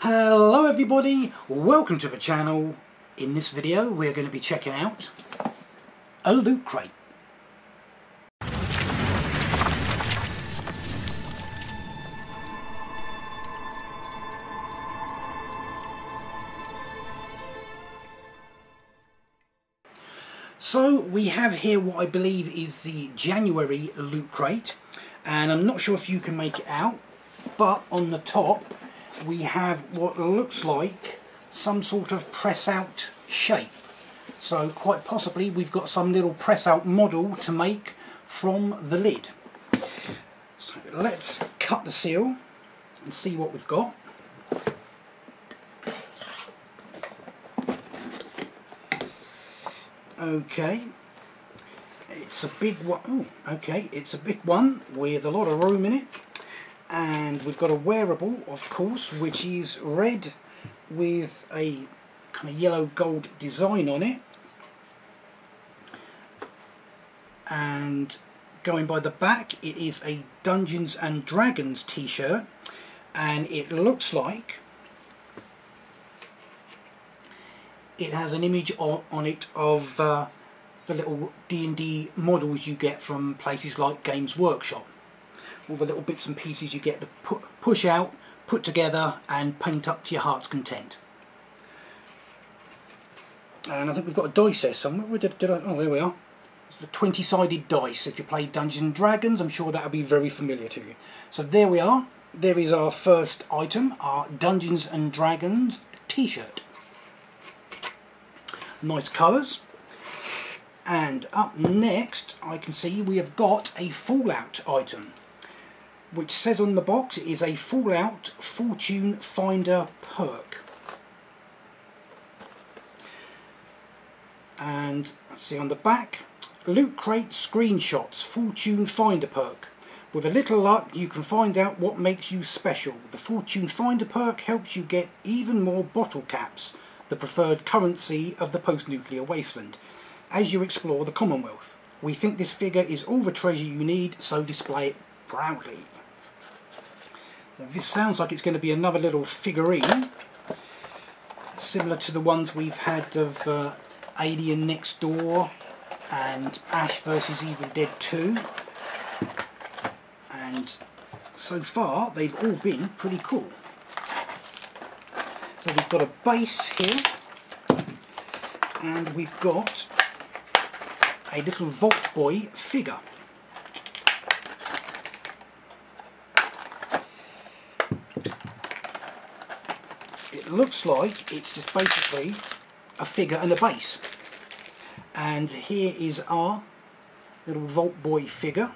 Hello everybody, welcome to the channel. In this video we're going to be checking out a loot crate. So we have here what I believe is the January loot crate, and I'm not sure if you can make it out, but on the top we have what looks like some sort of press out shape. So quite possibly we've got some little press out model to make from the lid. So let's cut the seal and see what we've got. Okay, it's a big one. Oh, okay, it's a big one with a lot of room in it. And we've got a wearable, of course, which is red with a kind of yellow gold design on it. And going by the back, it is a Dungeons and Dragons t-shirt, and it looks like it has an image on it of the little D&D models you get from places like Games Workshop. All the little bits and pieces you get to push out, put together and paint up to your heart's content. And I think we've got a dice there somewhere. Oh, there we are. It's the 20-sided dice. If you play Dungeons and Dragons, I'm sure that will be very familiar to you. So there we are. There is our first item, our Dungeons and Dragons t-shirt. Nice colours. And up next I can see we have got a Fallout item, which says on the box it is a Fallout Fortune Finder perk. And let's see on the back, Loot Crate Screenshots Fortune Finder perk. With a little luck you can find out what makes you special. The Fortune Finder perk helps you get even more bottle caps, the preferred currency of the post-nuclear wasteland, as you explore the Commonwealth. We think this figure is all the treasure you need, so display it proudly. So this sounds like it's going to be another little figurine, similar to the ones we've had of Alien Next Door and Ash vs Evil Dead 2. And so far they've all been pretty cool. So we've got a base here, and we've got a little Vault Boy figure. It looks like it's just basically a figure and a base. And here is our little Vault Boy figure,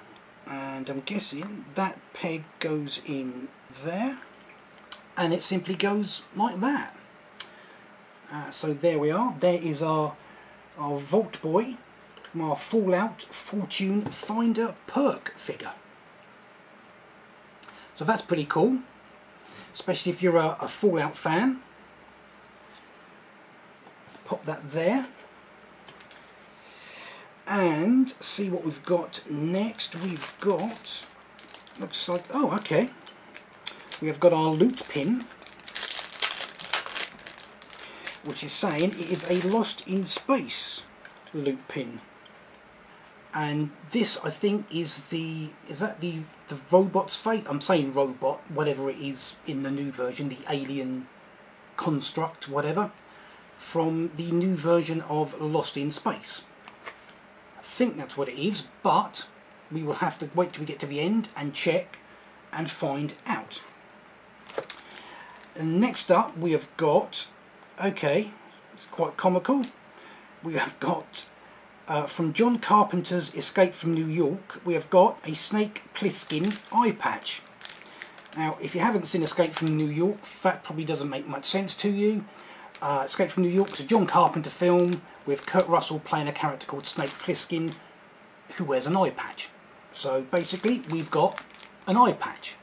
and I'm guessing that peg goes in there, and it simply goes like that. So there we are. There is our Vault Boy, our Fallout Fortune Finder perk figure. So that's pretty cool, especially if you're a Fallout fan. Pop that there. And see what we've got next. We've got, looks like, oh okay, we have got our loot pin, which is saying it is a Lost in Space loot pin. And this, I think, is that the robot's fate? I'm saying robot, whatever it is in the new version, the alien construct, whatever, from the new version of Lost in Space. I think that's what it is, but we will have to wait till we get to the end and check and find out. And next up we have got, okay, it's quite comical, we have got from John Carpenter's Escape from New York, we have got a Snake Plissken eye patch. Now if you haven't seen Escape from New York, that probably doesn't make much sense to you. Escape from New York is a John Carpenter film with Kurt Russell playing a character called Snake Plissken who wears an eye patch. So basically we've got an eye patch.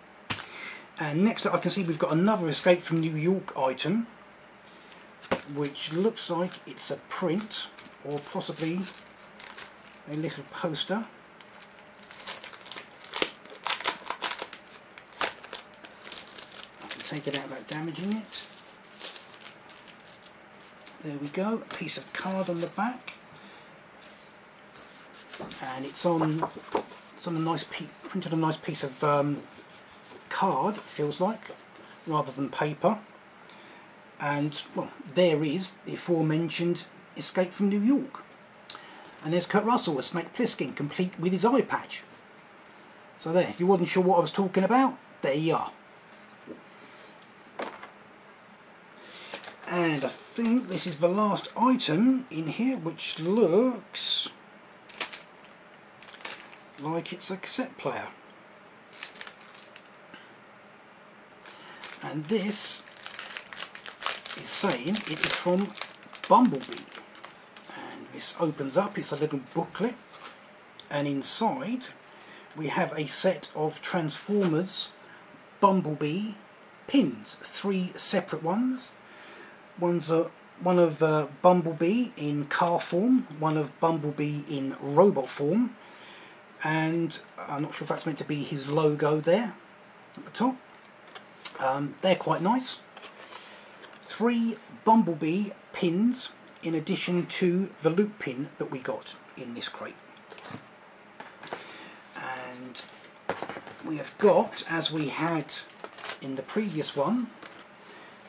And next up I can see we've got another Escape from New York item, which looks like it's a print or possibly a little poster. take it out without damaging it. There we go, a piece of card on the back, and it's on a nice printed a nice piece of card, it feels like, rather than paper. And well, there is the aforementioned Escape from New York, and there's Kurt Russell as Snake Plissken, complete with his eye patch. So there, if you wasn't sure what I was talking about, there you are. And I think this is the last item in here, which looks like it's a cassette player. And this is saying it is from Bumblebee. And this opens up, it's a little booklet, and inside we have a set of Transformers Bumblebee pins, 3 separate ones. One of Bumblebee in car form, one of Bumblebee in robot form, and I'm not sure if that's meant to be his logo there at the top. They're quite nice. 3 Bumblebee pins in addition to the loop pin that we got in this crate. And we have got, as we had in the previous one,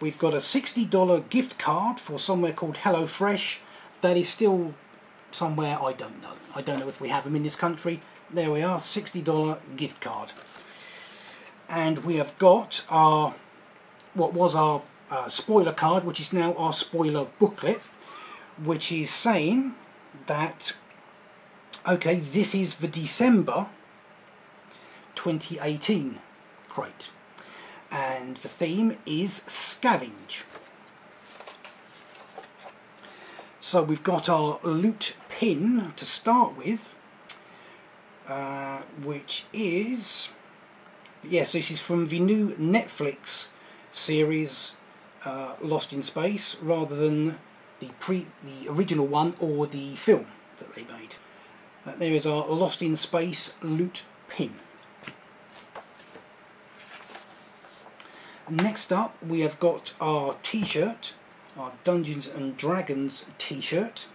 we've got a $60 gift card for somewhere called HelloFresh. That is still somewhere, I don't know. I don't know if we have them in this country. There we are, $60 gift card. And we have got our, what was our spoiler card, which is now our spoiler booklet, which is saying that, okay, this is the December 2018 crate. And the theme is Scavenge. So we've got our loot pin to start with, which is, yes, this is from the new Netflix series Lost in Space, rather than the original one or the film that they made. There is our Lost in Space loot pin. Next up we have got our t-shirt, our Dungeons and Dragons t-shirt.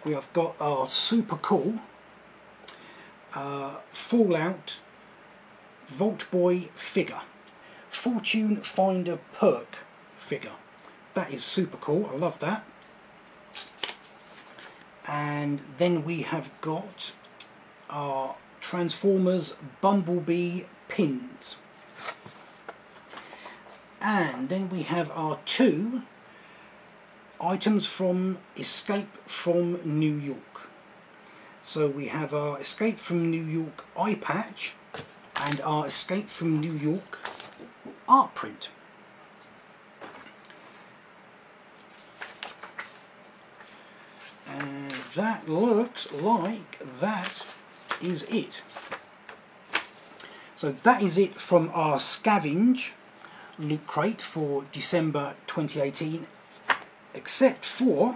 We have got our super cool Fallout Vault Boy figure, Fortune Finder perk figure. That is super cool, I love that. And then we have got our Transformers Bumblebee pins. And then we have our 2 items from Escape from New York. So we have our Escape from New York eye patch and our Escape from New York art print. And that looks like that is it. So that is it from our Scavenge loot crate for December 2018, except for,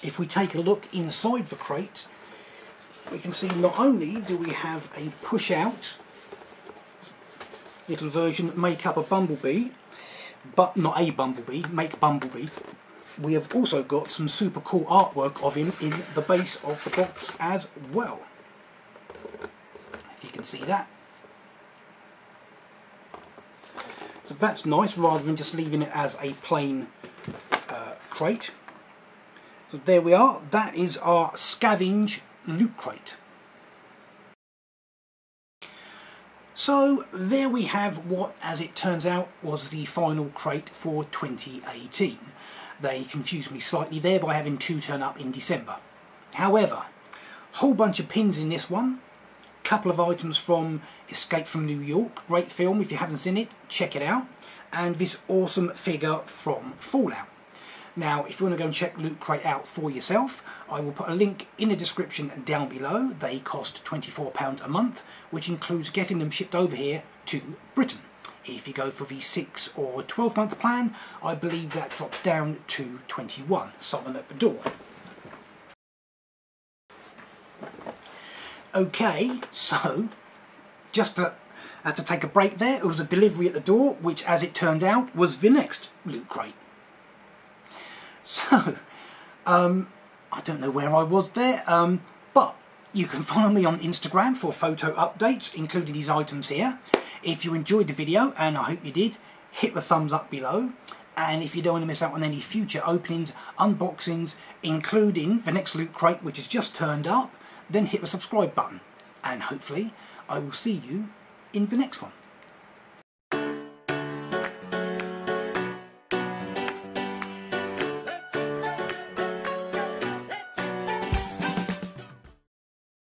if we take a look inside the crate, we can see not only do we have a push out little version, make up a Bumblebee, but not a Bumblebee, make Bumblebee. We have also got some super cool artwork of him in the base of the box as well, if you can see that. So that's nice, rather than just leaving it as a plain crate. So there we are, that is our Scavenge loot crate. So there we have what, as it turns out, was the final crate for 2018. They confused me slightly there by having 2 turn up in December. However, whole bunch of pins in this one, couple of items from Escape from New York, great film, if you haven't seen it, check it out, and this awesome figure from Fallout. Now, if you want to go and check Loot Crate out for yourself, I will put a link in the description down below. They cost £24 a month, which includes getting them shipped over here to Britain. If you go for the 6 or 12 month plan, I believe that drops down to 21, someone at the door. Okay, so just I had to take a break there. It was a delivery at the door, which, as it turned out, was the next loot crate. So, I don't know where I was there, but you can follow me on Instagram for photo updates, including these items here. If you enjoyed the video, and I hope you did, hit the thumbs up below. And if you don't want to miss out on any future openings, unboxings, including the next loot crate, which has just turned up, then hit the subscribe button. And hopefully, I will see you in the next one.